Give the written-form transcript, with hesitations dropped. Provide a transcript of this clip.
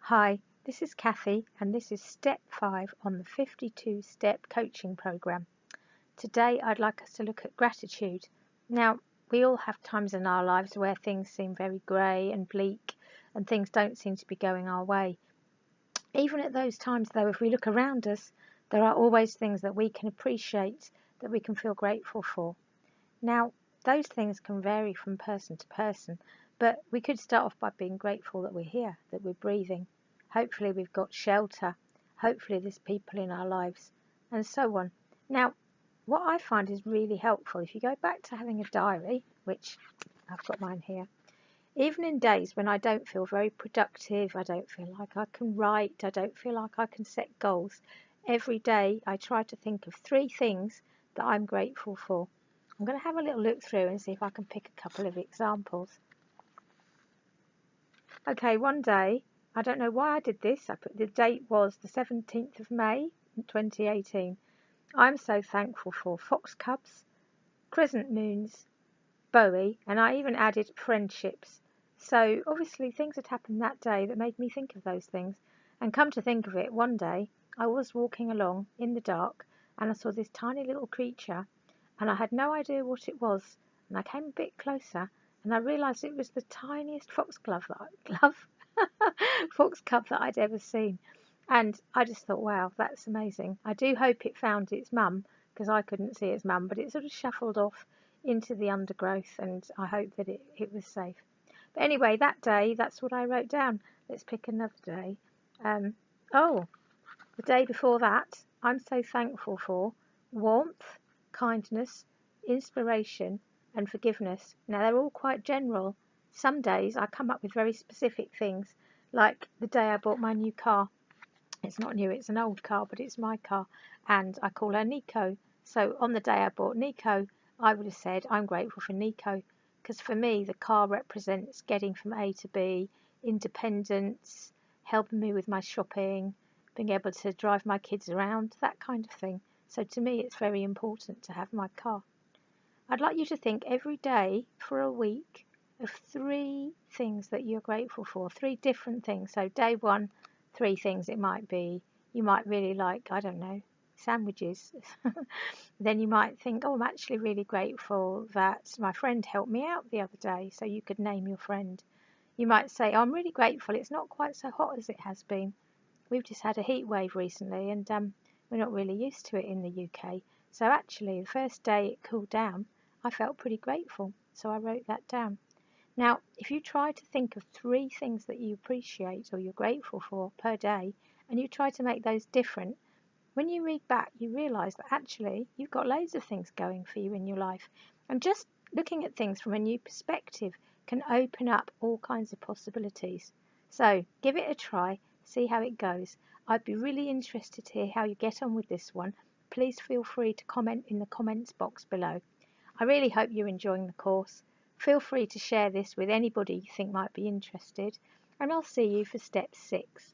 Hi, this is Kathy, and this is step 5 on the 52-step coaching program. Today, I'd like us to look at gratitude. Now, we all have times in our lives where things seem very grey and bleak, and things don't seem to be going our way. Even at those times, though, if we look around us, there are always things that we can appreciate, that we can feel grateful for. Now, those things can vary from person to person, but we could start off by being grateful that we're here, that we're breathing. Hopefully we've got shelter. Hopefully there's people in our lives, and so on. Now, what I find is really helpful, if you go back to having a diary, which I've got mine here, even in days when I don't feel very productive, I don't feel like I can write, I don't feel like I can set goals, every day I try to think of 3 things that I'm grateful for. I'm going to have a little look through and see if I can pick a couple of examples. Okay, one day, I don't know why I did this, the date was the 17th of May 2018. I'm so thankful for fox cubs, crescent moons, Bowie, and I even added friendships. So obviously things had happened that day that made me think of those things. And come to think of it, one day I was walking along in the dark and I saw this tiny little creature and I had no idea what it was. And I came a bit closer and I realised it was the tiniest fox cub that I'd ever seen. And I just thought, wow, that's amazing. I do hope it found its mum, because I couldn't see its mum, but it sort of shuffled off into the undergrowth, and I hope that it was safe. But anyway, that day, that's what I wrote down. Let's pick another day. The day before that, I'm so thankful for warmth, kindness, inspiration, and forgiveness. Now, they're all quite general. Some days I come up with very specific things, like the day I bought my new car. It's not new, it's an old car, but it's my car, and I call her Nico. So on the day I bought Nico, I would have said I'm grateful for Nico, because for me the car represents getting from A to B, independence, helping me with my shopping, being able to drive my kids around, that kind of thing. So to me it's very important to have my car. I'd like you to think every day for a week of 3 things that you're grateful for, 3 different things. So day 1, 3 things it might be. You might really like, I don't know, sandwiches. Then you might think, oh, I'm actually really grateful that my friend helped me out the other day. So you could name your friend. You might say, oh, I'm really grateful it's not quite so hot as it has been. We've just had a heat wave recently, and we're not really used to it in the UK. So actually, the first day it cooled down, I felt pretty grateful. So I wrote that down. Now, if you try to think of 3 things that you appreciate or you're grateful for per day, and you try to make those different, when you read back, you realise that actually you've got loads of things going for you in your life. And just looking at things from a new perspective can open up all kinds of possibilities. So give it a try, see how it goes. I'd be really interested to hear how you get on with this one. Please feel free to comment in the comments box below. I really hope you're enjoying the course. Feel free to share this with anybody you think might be interested, and I'll see you for step 6.